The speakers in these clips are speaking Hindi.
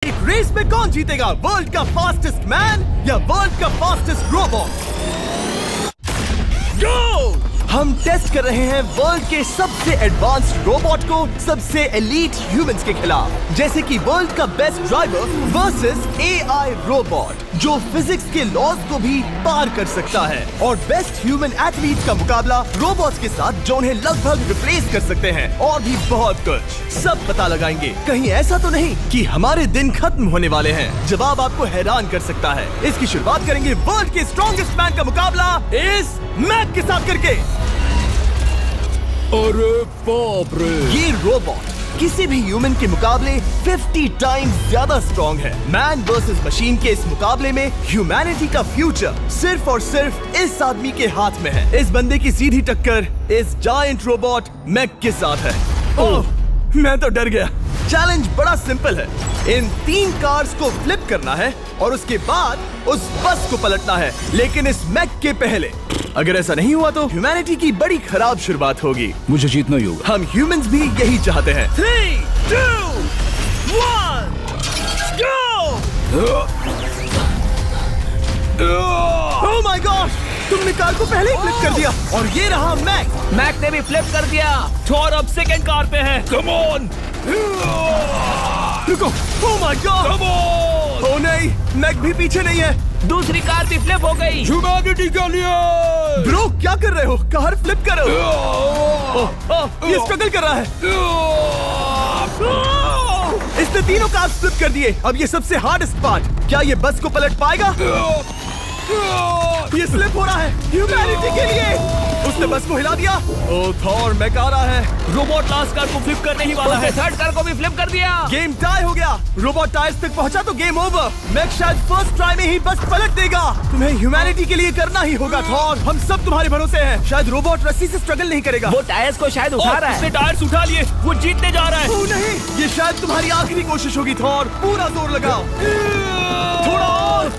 एक रेस में कौन जीतेगा, वर्ल्ड का फास्टेस्ट मैन या वर्ल्ड का फास्टेस्ट रोबोट? गो! हम टेस्ट कर रहे हैं वर्ल्ड के सबसे एडवांस्ड रोबोट को सबसे एलीट ह्यूमंस के खिलाफ, जैसे कि वर्ल्ड का best driver versus AI robot जो फिजिक्स के लॉज को भी पार कर सकता है, और बेस्ट ह्यूमन एथलीट का मुकाबला रोबोट्स के साथ जो उन्हें लगभग रिप्लेस कर सकते हैं, और भी बहुत कुछ। सब पता लगाएंगे। कहीं ऐसा तो नहीं कि हमारे दिन खत्म होने वाले हैं? जवाब आपको हैरान कर सकता है। इसकी शुरुआत करेंगे वर्ल्ड के स्ट्रॉन्गेस्ट मैन का मुकाबला इस मैक के साथ करके। अरे बाप रे! ये रोबोट किसी भी ह्यूमन के मुकाबले 50 टाइम्स ज्यादा स्ट्रॉन्ग है। मैन वर्सेस मशीन के इस मुकाबले में ह्यूमैनिटी का फ्यूचर सिर्फ और सिर्फ इस आदमी के हाथ में है। इस बंदे की सीधी टक्कर इस जायंट रोबोट मैक के साथ है। ओह, मैं तो डर गया। चैलेंज बड़ा सिंपल है। इन 3 कार्स को फ्लिप करना है और उसके बाद उस बस को पलटना है, लेकिन इस मैक के पहले। अगर ऐसा नहीं हुआ तो ह्यूमैनिटी की बड़ी खराब शुरुआत होगी। मुझे जीतना ही होगा। हम ह्यूमंस भी यही चाहते हैं। 3, 2, 1, go! Oh my gosh! तुमने कार को पहले ही फ्लिप कर दिया, और ये रहा मैक। मैक ने भी फ्लिप कर दिया। थॉर अब सेकंड कार पे है। Come on! रुको! Oh my god! Come on! Oh नहीं, मैक भी पीछे नहीं है। दूसरी कार भी फ्लिप हो गई। ह्यूमैनिटी के लिए! ब्रो, क्या कर रहे हो? कार फ्लिप करो। ये स्ट्रगल कर रहा है। इसने तीनों कार फ्लिप कर दिए। अब ये सबसे हार्डेस्ट पार्ट, क्या ये बस को पलट पाएगा? ये स्लिप हो रहा है ह्यूमैनिटी के लिए। उसने बस को हिला दिया। ओह थॉर, मैक आ रहा है। रोबोट लास्ट कार को फ्लिप करने ही वाला है। थर्ड कार को भी फ्लिप कर दिया। गेम टाई हो गया। रोबोट टायर्स तक पहुंचा तो गेम ओवर। मैक शायद फर्स्ट ट्राई में ही बस पलट देगा। तुम्हें ह्यूमैनिटी के लिए करना ही होगा थॉर। हम सब तुम्हारे भरोसे हैं। शायद रोबोट रस्सी से स्ट्रगल नहीं करेगा। वो टायर्स को शायद उठा रहा है। उसने टायर्स उठा लिए। वो जीतने जा रहा है। ओह नहीं, ये शायद तुम्हारी आखिरी कोशिश होगी थॉर। पूरा जोर लगाओ। थोड़ा और।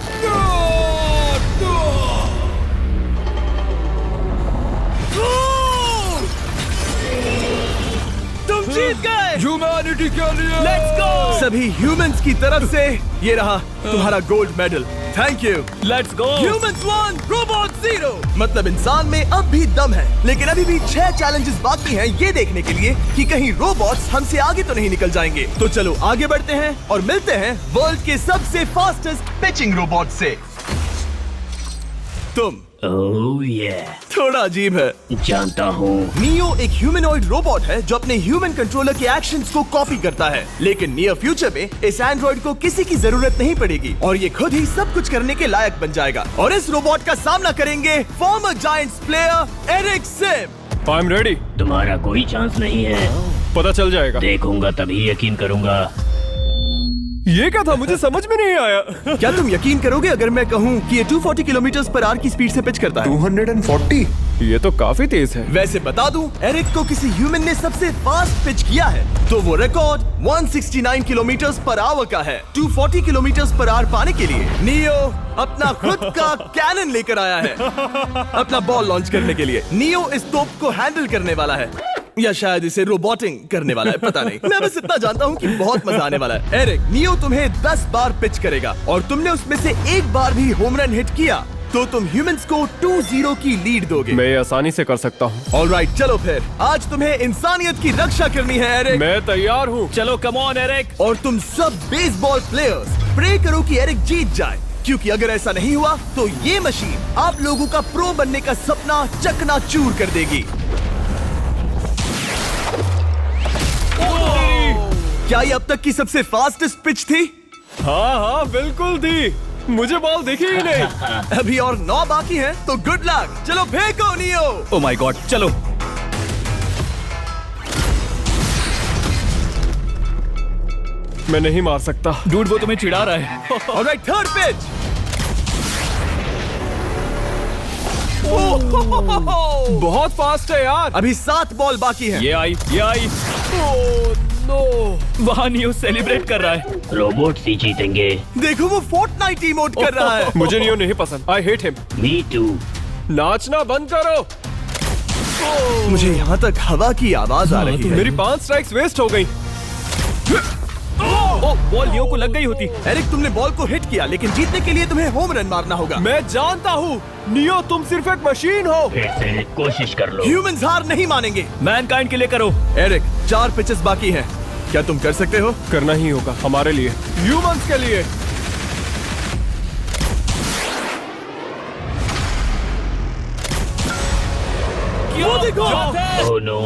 तुम जीत गए। ह्यूमैनिटी के लिए! Let's go! सभी ह्यूमंस की तरफ से ये रहा तुम्हारा gold medal. Thank you. Let's go! Humans 1, robot 0। मतलब इंसान में अब भी दम है, लेकिन अभी भी 6 चैलेंजेस बाकी हैं ये देखने के लिए कि कहीं रोबोट्स हमसे आगे तो नहीं निकल जाएंगे। तो चलो आगे बढ़ते हैं और मिलते हैं वर्ल्ड के सबसे फास्टेस्ट पिचिंग रोबोट से। तुम ओह ये थोड़ा अजीब है, जानता हूँ। नियो एक ह्यूमनॉइड रोबोट है जो अपने ह्यूमन कंट्रोलर के एक्शंस को कॉपी करता है, लेकिन नियर फ्यूचर में इस एंड्रॉइड को किसी की जरूरत नहीं पड़ेगी और ये खुद ही सब कुछ करने के लायक बन जाएगा। और इस रोबोट का सामना करेंगे former Giants player Eric Sim. I am ready. तुम्हारा कोई चांस नहीं है। पता चल जाएगा। देखूंगा तभी यकीन करूंगा। ये क्या था? मुझे समझ में नहीं आया। क्या तुम यकीन करोगे अगर मैं कहूँ कि ये 240 किलोमीटर पर आवर की स्पीड से पिच करता है? 240? ये तो काफी तेज है। वैसे बता दूं, एरिक को किसी ह्यूमन ने सबसे फास्ट पिच किया है तो वो रिकॉर्ड 169 किलोमीटर पर आवर का है। 240 किलोमीटर पर आवर पाने के लिए नियो अपना खुद का कैनन लेकर आया है अपना बॉल लॉन्च करने के लिए। नियो इस तोप को हैंडल करने वाला है, या शायद इसे रोबोटिंग करने वाला है, पता नहीं। मैं बस इतना जानता हूँ कि बहुत मजा आने वाला है। एरिक, नियो तुम्हें 10 बार पिच करेगा और तुमने उसमें से एक बार भी होम रन हिट किया तो तुम ह्यूमंस को 2-0 की लीड दोगे। मैं ये आसानी से कर सकता हूँ। ऑलराइट, चलो फिर आज तुम्हें इंसानियत की रक्षा करनी है एरिक। मैं तैयार हूँ। चलो कम ऑन एरिक। और तुम सब बेसबॉल प्लेयर्स प्रे करो कि एरिक जीत जाए, क्योंकि अगर ऐसा नहीं हुआ तो ये मशीन आप लोगों का प्रो बनने का सपना चकनाचूर कर देगी। क्या ये अब तक की सबसे फास्टेस्ट पिच थी? हाँ हाँ बिल्कुल थी। मुझे बॉल दिखी ही नहीं। अभी और 9 बाकी हैं, तो गुड लक। चलो फेंको नियो। ओह माय गॉड, चलो। मैं नहीं मार सकता। डूड, वो तुम्हें चिढ़ा रहा है। Alright, third pitch. बहुत फास्ट है यार। अभी 7 बॉल बाकी हैं। ये आई। Oh no. वहाँ नियो सेलिब्रेट कर रहा है। रोबोट ही जीतेंगे। देखो वो फोर्टनाइट इमोट कर रहा है। मुझे नियो नहीं पसंद। I hate him. Me too. नाचना बंद करो। मुझे यहाँ तक हवा की आवाज आ रही है। मेरी 5 स्ट्राइक्स वेस्ट हो गई। ओ, बॉल लियो को लग गई होती। एरिक, तुमने बॉल को हिट किया, लेकिन जीतने के लिए तुम्हें होम रन मारना होगा। मैं जानता हूँ नियो, तुम सिर्फ एक मशीन हो। फिर से कोशिश कर लो। ह्यूमंस हार नहीं मानेंगे। मैनकाइंड के लिए करो। एरिक, 4 पिचेस बाकी हैं। क्या तुम कर सकते हो? करना ही होगा हमारे लिए, ह्यूमंस के लिए। वो देखो। Oh no.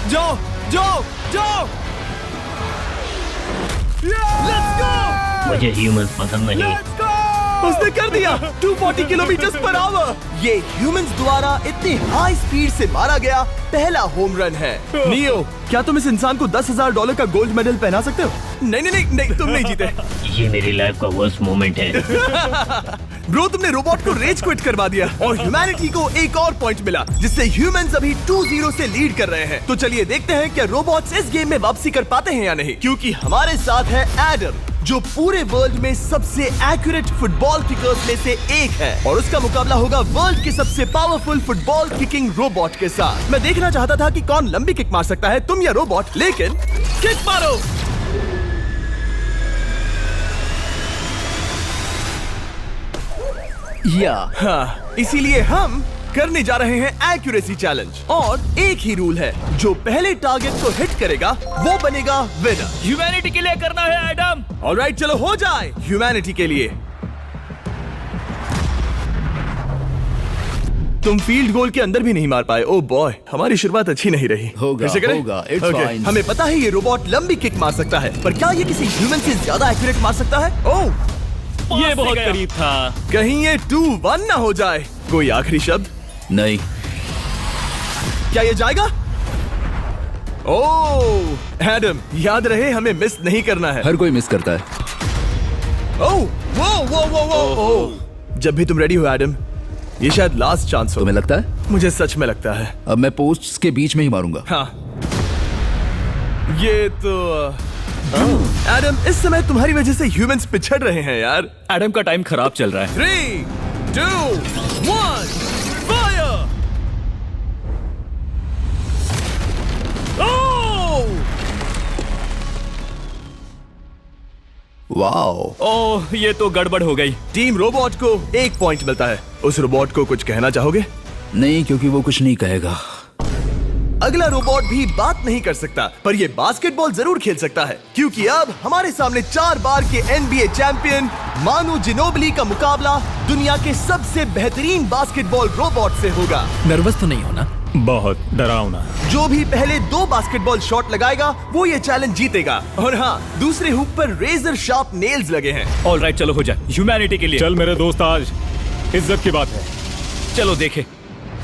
जाओ जाओ जाओ। Let's go. मुझे ह्यूमंस पसंद नहीं। उसने कर दिया 240 किलोमीटर पर आवर। ये ह्यूमंस द्वारा इतनी हाई स्पीड से मारा गया पहला होम रन है। नियो, क्या तुम इस इंसान को $10,000 का गोल्ड मेडल पहना सकते हो? नहीं नहीं नहीं, नहीं तुम नहीं जीते। ये मेरी लाइफ का वर्स्ट मोमेंट है। ब्रो, तुमने रोबोट को रेज क्विट करवा दिया और ह्यूमैनिटी को एक और पॉइंट मिला, जिससे ह्यूमंस अभी 2-0 से लीड कर रहे हैं। तो चलिए देखते हैं क्या रोबोट्स इस गेम में वापसी कर पाते हैं या नहीं, क्योंकि हमारे साथ है एडम, जो पूरे वर्ल्ड में सबसे एक्यूरेट फुटबॉल किकर्स में से एक है, और उसका मुकाबला होगा वर्ल्ड के सबसे पावरफुल फुटबॉल किकिंग रोबोट के साथ। मैं देखना चाहता था कि कौन लंबी किक मार सकता है, तुम या रोबोट, लेकिन किक मारो। हाँ, इसीलिए हम करने जा रहे हैं एक्यूरेसी चैलेंज, और एक ही रूल है, जो पहले टारगेट को हिट करेगा वो बनेगा विनर। ह्यूमैनिटी के लिए करना है एडम। ऑलराइट, चलो हो जाए ह्यूमैनिटी के लिए। तुम फील्ड गोल के अंदर भी नहीं मार पाए। ओह बॉय, हमारी शुरुआत अच्छी नहीं रही। होगा, फिर से करें? होगा, it's Okay, fine. हमें पता है ये रोबोट लंबी किक मार सकता है, पर क्या ये किसी ह्यूमन से ज्यादा एक्यूरेट मार सकता है? ओह, ये बहुत करीब था। कहीं ये 2-1 ना हो जाए। कोई आखिरी शब्द? नहीं। क्या ये जाएगा? ओह एडम, याद रहे हमें मिस नहीं करना है। हर कोई मिस करता है। ओह वो वो वो वो ओह, जब भी तुम रेडी हो एडम, ये शायद लास्ट चांस हो। तुम्हें लगता है? मुझे सच में लगता है। अब मैं पोस्ट्स के बीच में ही मारूंगा। हाँ, ये तो एडम, इस समय तुम्हारी वजह से ह्यूमंस पिछड़ रहे हैं यार। एडम का टाइम खराब चल रहा है। 3, 2, 1, फायर! वाओ। ओह, ये तो गड़बड़ हो गई। टीम रोबोट को 1 पॉइंट मिलता है। उस रोबोट को कुछ कहना चाहोगे? नहीं, क्योंकि वो कुछ नहीं कहेगा। अगला रोबोट भी बात नहीं कर सकता, पर ये बास्केटबॉल जरूर खेल सकता है, क्योंकि अब हमारे सामने 4 बार के NBA चैंपियन मानू जिनोबिली का मुकाबला दुनिया के सबसे बेहतरीन बास्केटबॉल रोबोट से होगा। नर्वस तो नहीं होना? बहुत डरावना। जो भी पहले 2 बास्केटबॉल शॉट लगाएगा वो ये चैलेंज जीतेगा। और हाँ, दूसरे हुक पर रेजर शार्प नेल्स लगे हैं। ऑलराइट, चलो हो जाए ह्यूमैनिटी के लिए। चल मेरे दोस्त, आज इज्जत की बात है। चलो देखे।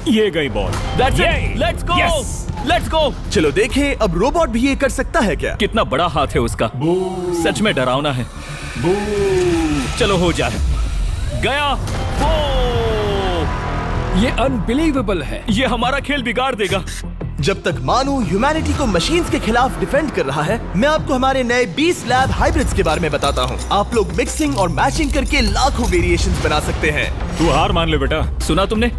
ये गई ball. That's it. Let's go. Yes. Let's go. चलो देखें अब रोबोट भी ये कर सकता है क्या? कितना बड़ा हाथ है उसका। सच में डरावना है। चलो हो जाए। गया। ये अनबिलीवेबल है। ये हमारा खेल बिगाड़ देगा। जब तक मानू ह्यूमैनिटी को मशीन्स के खिलाफ डिफेंड कर रहा है, मैं आपको हमारे नए 20 लैब हाइब्रिड्स के बारे में बताता हूँ। आप लोग मिक्सिंग और मैचिंग करके लाखों वेरिएशंस बना सकते हैं। तू हार मान ले बेटा। सुना तुमने?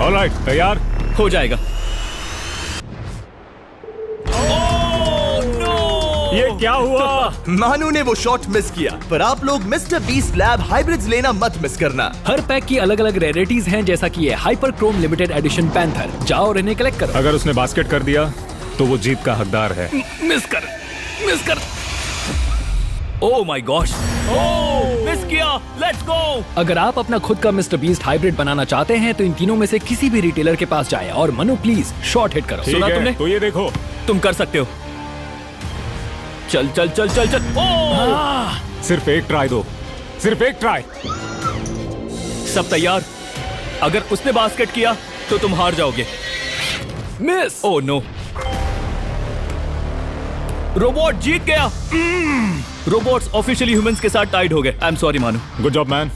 ऑलराइट, तैयार? हो जाएगा। ये क्या हुआ? मानू ने वो शॉट मिस किया, पर आप लोग मिस्टर 20 लैब हाइब्रिड्स लेना मत मिस करना। हर पैक की अलग अलग रेयरिटीज हैं, जैसा कि ये hyper Chrome limited edition panther. जाओ और इन्हें कलेक्ट करो। अगर उसने बास्केट कर दिया तो वो जीत का हकदार है। मिस कर। Oh my gosh. Oh, miss किया। Let's go. अगर आप अपना खुद का मिस्टर बीस्ट हाइब्रिड बनाना चाहते हैं तो इन तीनों में से किसी भी रिटेलर के पास जाएं और मनु प्लीज शॉट हिट करो। ठीक सुना है, तुमने? तो ये देखो। तुम कर सकते हो। चल। ओह! सिर्फ एक ट्राई दो, सिर्फ एक ट्राई। सब तैयार? अगर उसने बास्केट किया तो तुम हार जाओगे। मिस। ओह नो, रोबोट जीत गया। रोबोट्स ऑफिशियली ह्यूमंस के साथ टाइड हो गए। आई एम सॉरी मानू। Good job man.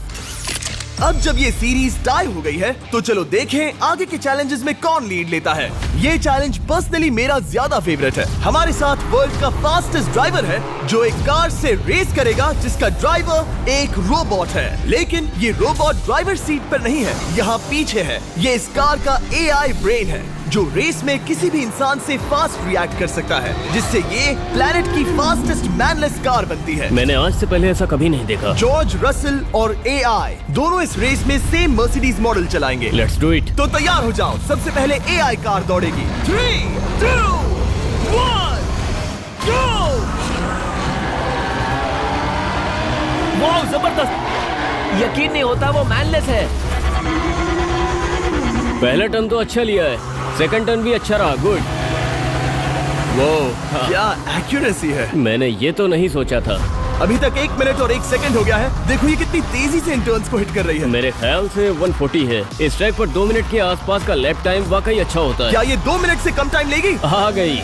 अब जब ये सीरीज टाई हो गई है, तो चलो देखें आगे के चैलेंजेस में कौन लीड लेता है। ये चैलेंज पर्सनली मेरा ज्यादा फेवरेट है। हमारे साथ वर्ल्ड का फास्टेस्ट ड्राइवर है, जो एक कार से रेस करेगा जिसका ड्राइवर एक रोबोट है। लेकिन ये रोबोट ड्राइवर सीट पर नहीं है, यहाँ पीछे है। ये इस कार का AI ब्रेन है, जो रेस में किसी भी इंसान से फास्ट रिएक्ट कर सकता है, जिससे ये प्लेनेट की फास्टेस्ट मैनलेस कार बनती है। मैंने आज से पहले ऐसा कभी नहीं देखा। जॉर्ज रसल और एआई दोनों इस रेस में सेम मर्सिडीज मॉडल चलाएंगे। Let's do it. तो तैयार हो जाओ, सबसे पहले एआई कार दौड़ेगी। 3, 2, 1, go! वाह जबरदस्त, यकीन नहीं होता वो मैनलेस है। पहला टर्न तो अच्छा लिया है, सेकंड टर्न भी अच्छा रहा। गुड। वो क्या एक्यूरेसी है। मैंने ये तो नहीं सोचा था। अभी तक 1 मिनट और 1 सेकंड हो गया है। देखो ये कितनी तेजी से इन टर्न्स को हिट कर रही है। मेरे ख्याल से 140 है। इस ट्रैक पर 2 मिनट के आसपास का लैप टाइम वाकई अच्छा होता है। क्या ये 2 मिनट से कम टाइम लेगी? आ गई।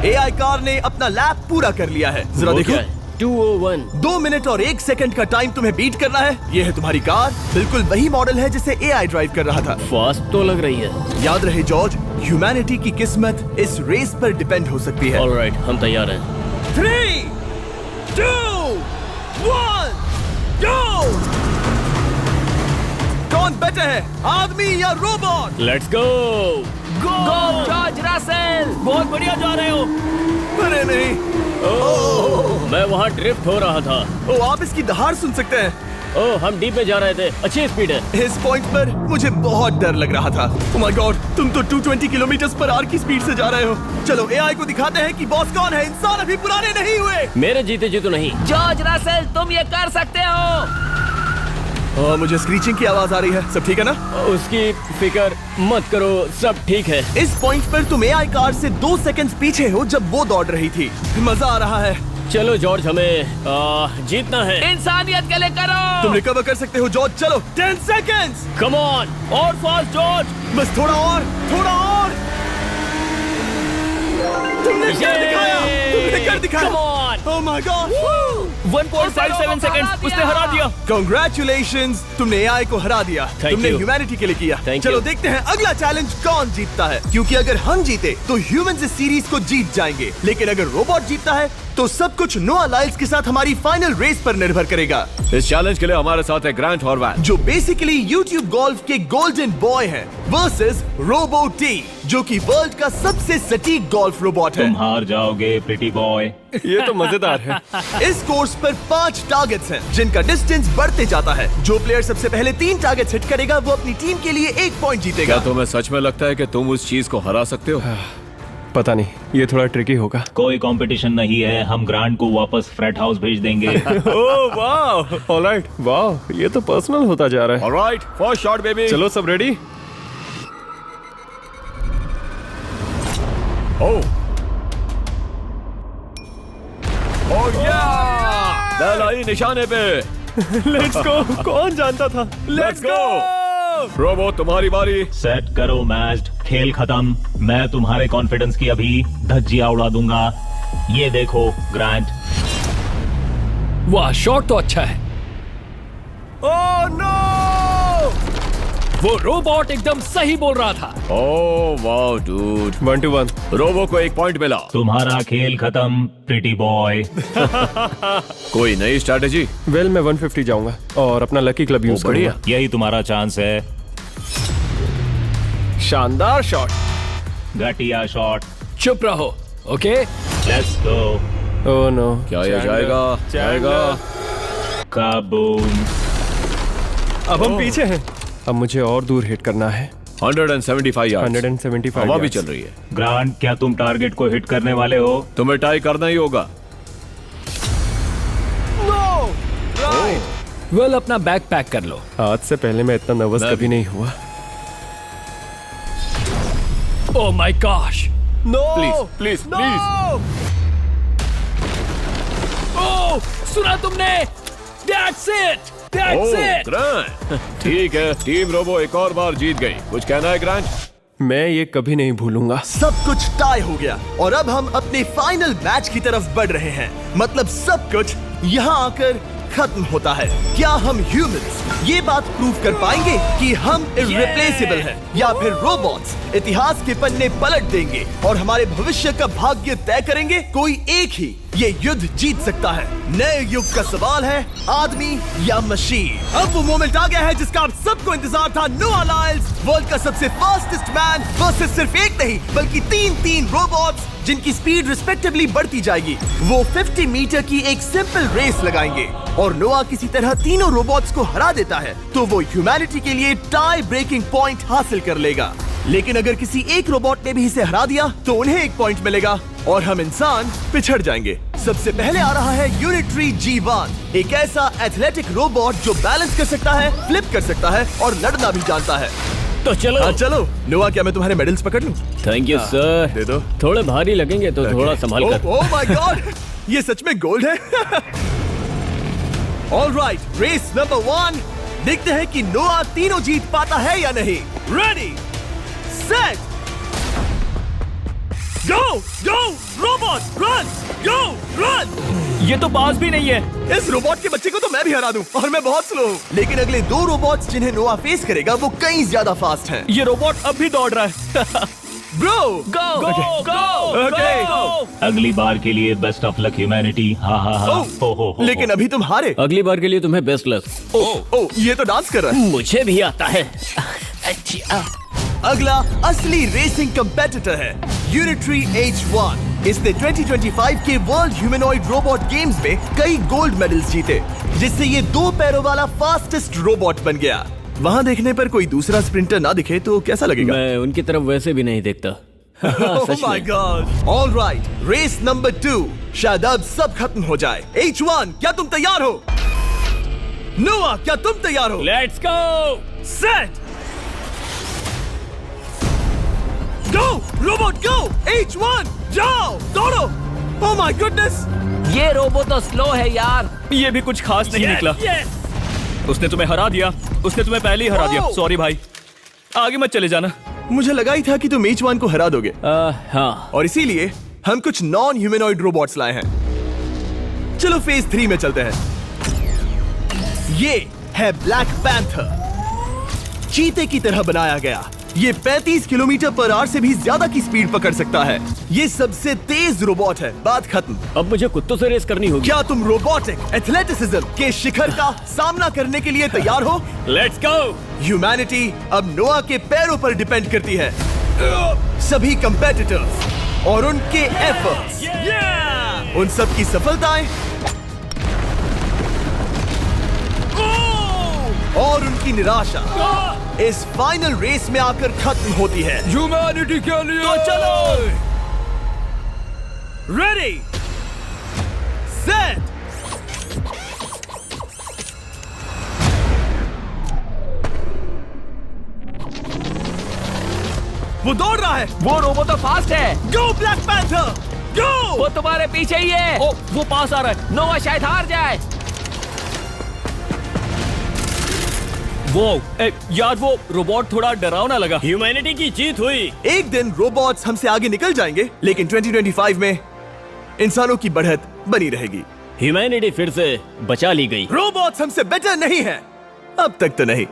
एआई कार ने अपना लैप पूरा कर लिया है। जरा वो देखो, क्या है? 201। 2 मिनट और 1 सेकंड का टाइम तुम्हें बीट करना है। ये है तुम्हारी कार, बिल्कुल वही मॉडल है जिसे एआई ड्राइव कर रहा था। फास्ट तो लग रही है। याद रहे जॉर्ज, ह्यूमैनिटी की किस्मत इस रेस पर डिपेंड हो सकती है। ऑलराइट, हम तैयार हैं। 3, 2, 1, go! कौन बेटर है, आदमी या robot? Let's go. Go George Russell, बहुत बढ़िया जा रहे हो। अरे नहीं, मैं वहाँ ड्रिफ्ट हो रहा था। ओ आप इसकी दहाड़ सुन सकते हैं। ओह, हम डीप में जा रहे थे। अच्छी स्पीड है। इस पॉइंट पर मुझे बहुत डर लग रहा था। ओह माय गॉड, तुम तो 220 किलोमीटर पर आवर की स्पीड से जा रहे हो। चलो एआई को दिखाते हैं कि बॉस कौन है। इंसान अभी पुराने नहीं हुए। मेरे जीते जी तो नहीं। जॉर्ज रसेल, तुम ये कर सकते हो। मुझे स्क्रीचिंग की आवाज आ रही है। सब ठीक है ना? उसकी फिक्र मत करो, सब ठीक है। इस पॉइंट पर तुम एआई कार से 2 सेकंड्स पीछे हो जब वो दौड़ रही थी। मजा आ रहा है। चलो जॉर्ज, हमें जीतना है। इंसानियत के लिए करो। तुम रिकवर कर सकते हो जॉर्ज। चलो 10 सेकंड्स। कम ऑन, और फास्ट जॉर्ज। बस थोड़ा और, थोड़ा और। तुमने कर दिखाया, तुमने कर दिखाया। Come on! Oh my God! 1.57 seconds, उसने हरा दिया। Congratulations, तुमने एआई को हरा दिया। Thank तुमने you. ह्यूमैनिटी के लिए किया। Thank चलो you. देखते हैं अगला चैलेंज कौन जीतता है, क्योंकि अगर हम जीते तो ह्यूमंस इस सीरीज को जीत जाएंगे, लेकिन अगर रोबोट जीतता है तो सब कुछ नोआ लाइल्स के साथ हमारी फाइनल रेस पर निर्भर करेगा। इस चैलेंज के लिए हमारे साथ है ग्रांट हॉर्वैट, जो बेसिकली YouTube गोल्फ के गोल्डन बॉय हैं, वर्सेस रोबो टी, जो कि वर्ल्ड का सबसे सटीक गोल्फ रोबोट है। तुम हार जाओगे प्रिटी बॉय। ये तो मजेदार है। इस कोर्स पर 5 टारगेट्स हैं, जिनका डिस्टेंस बढ़ते जाता है। जो प्लेयर सबसे पहले 3 टारगेट्स हिट करेगा वो अपनी टीम के लिए 1 पॉइंट जीतेगा। क्या तुम्हें सच में लगता है कि तुम उस चीज को हरा सकते हो? पता नहीं, ये थोड़ा ट्रिकी होगा। कोई कंपटीशन नहीं है, हम ग्रांट को वापस फ्रेट हाउस भेज देंगे। ओह वाह, ऑलराइट, वाह, ये तो पर्सनल होता जा रहा है। Alright, first shot baby. चलो सब रेडी? ओह या! बैल आई निशाने पे। Let's go. कौन जानता था? Let's go. रोबो, तुम्हारी बारी। सेट करो मैच, खेल खत्म। मैं तुम्हारे कॉन्फिडेंस की अभी धज्जियां उड़ा दूंगा। ये देखो ग्रांट। वाह, शॉट तो अच्छा है। Oh no! वो रोबोट एकदम सही बोल रहा था। Oh wow dude. 1 to 1। Robo को 1 पॉइंट मिला। तुम्हारा खेल खत्म प्रिटी बॉय। कोई नई स्ट्रैटेजी? वेल, मैं 150 जाऊंगा और अपना लकी क्लब यूज बढ़िया। करूंगा। यही तुम्हारा चांस है। शानदार शॉट। घटिया शॉट। चुप रहो, okay? Let's go. Oh no. क्या ये जाएगा? जाएगा। काबूम। अब हम पीछे हैं। अब मुझे और दूर हिट करना है। 175 यार्ड्स। 175 हवा भी yards। चल रही है। ग्रांट, क्या तुम टारगेट को हिट करने वाले हो? तुम्हें टाई करना ही होगा। वेल, अपना बैग पैक कर लो। आज से पहले मैं इतना नर्वस मैं कभी भी। नहीं हुआ। Oh my gosh. No please please. Oh, सुना तुमने? That's it! That's it! Grant, ठीक है, टीम रोबो एक और बार जीत गई। कुछ कहना है ग्रांट? मैं ये कभी नहीं भूलूंगा। सब कुछ टाई हो गया और अब हम अपने फाइनल मैच की तरफ बढ़ रहे हैं। मतलब सब कुछ यहाँ आकर खत्म होता है। क्या हम ह्यूमंस ये बात प्रूव कर पाएंगे कि हम इररिप्लेसेबल हैं, या फिर रोबोट्स इतिहास के पन्ने पलट देंगे और हमारे भविष्य का भाग्य तय करेंगे? कोई एक ही ये युद्ध जीत सकता है। नए युग का सवाल है, आदमी या मशीन। अब वो मोमेंट आ गया है जिसका आप सबको इंतजार था। नोआ लाइल्स वर्ल्ड का सबसे फास्टेस्ट मैन वर्सेस सिर्फ एक नहीं बल्कि तीन रोबोट्स जिनकी स्पीड रिस्पेक्टिवली बढ़ती जाएगी। वो 50 मीटर की एक सिंपल रेस लगाएंगे और नोआ किसी तरह तीनों रोबोट्स को हरा देता है तो वो ह्यूमैनिटी के लिए टाई ब्रेकिंग पॉइंट हासिल कर लेगा। लेकिन अगर किसी एक रोबोट ने भी इसे हरा दिया तो उन्हें एक पॉइंट मिलेगा और हम इंसान पिछड़ जाएंगे। सबसे पहले आ रहा है यूनिट्री G1, एक ऐसा एथलेटिक रोबोट जो बैलेंस कर सकता है, फ्लिप कर सकता है और लड़ना भी जानता है। तो चलो। हाँ चलो। नोआ, क्या मैं तुम्हारे मेडल्स पकड़ लूं? Thank you sir. दे दो। थोड़े भारी लगेंगे तो थोड़ा संभाल कर। ओह माय गॉड, ये सच में गोल्ड है। Alright, race number 1। देखते हैं कि नोआ तीनों जीत पाता है या नहीं। रेडी, सेट, गो गो रोबोट, रन गो रन। ये तो पास भी नहीं है। इस रोबोट के बच्चे को तो मैं भी हरा दूं और मैं बहुत स्लो हूं। लेकिन अगले 2 रोबोट्स जिन्हें नोआ फेस करेगा वो कहीं ज्यादा फास्ट हैं। ये रोबोट अब भी दौड़ रहा है। ब्रो गो गो गो। अगली बार के लिए बेस्ट ऑफ लक ह्यूमैनिटी। हाँ हाँ हाँ। हो। लेकिन अभी तुम हारे। अगली बार के लिए तुम्हें बेस्ट लक। ओ, ये तो डांस कर रहा है। मुझे भी आता है। अगला असली रेसिंग कंपेटिटर है यूनिट्री H1। इसने 2025 के वर्ल्ड ह्यूमनॉइड रोबोट गेम्स में कई गोल्ड मेडल्स जीते, जिससे ये 2 पैरों वाला फास्टेस्ट रोबोट बन गया। वहाँ देखने पर कोई दूसरा स्प्रिंटर ना दिखे तो कैसा लगेगा? मैं उनकी तरफ वैसे भी नहीं देखता। Oh my God! All right, race number 2। शायद अब सब खत्म हो जाए। H1, क्या तुम तैयार हो? नोआ, क्या तुम तैयार हो? Let's go. Set, go robot go. H1, जाओ दौड़ो। Oh my goodness! ये रोबोट तो स्लो है यार। ये भी कुछ खास नहीं निकला। उसने तुम्हें हरा दिया। उसने तुम्हें पहले ही हरा दिया। सॉरी भाई, आगे मत चले जाना। मुझे लगा ही था कि तुम H1 को हरा दोगे। हाँ। और इसीलिए हम कुछ नॉन ह्यूमनॉइड रोबोट्स लाए हैं। चलो फेज 3 में चलते हैं। ये है ब्लैक पैंथर, चीते की तरह बनाया गया। ये 35 किलोमीटर पर आवर से भी ज्यादा की स्पीड पकड़ सकता है। ये सबसे तेज रोबोट है। बात खत्म। अब मुझे कुत्तों से रेस करनी होगी। क्या तुम रोबोटिक एथलेटिसिज्म के शिखर का सामना करने के लिए तैयार हो? Let's go. ह्यूमैनिटी अब नोआ के पैरों पर डिपेंड करती है। सभी कंपेटिटर्स और उनके एफर्ट्स, उन सब की सफलताएं और उनकी निराशा इस फाइनल रेस में आकर खत्म होती है। ह्यूमैनिटी के लिए। तो चलो, रेडी, सेट, वो दौड़ रहा है। वो रोबोट तो फास्ट है। गो ब्लैक पैंथर, गो। वो तुम्हारे पीछे ही है। ओ, वो पास आ रहा है। नोआ शायद हार जाए। वो यार, वो रोबोट थोड़ा डरावना लगा। ह्यूमैनिटी की जीत हुई। एक दिन रोबोट्स हमसे आगे निकल जाएंगे, लेकिन 2025 में इंसानों की बढ़त बनी रहेगी। ह्यूमैनिटी फिर से बचा ली गई। रोबोट्स हमसे बेटर नहीं है, अब तक तो नहीं।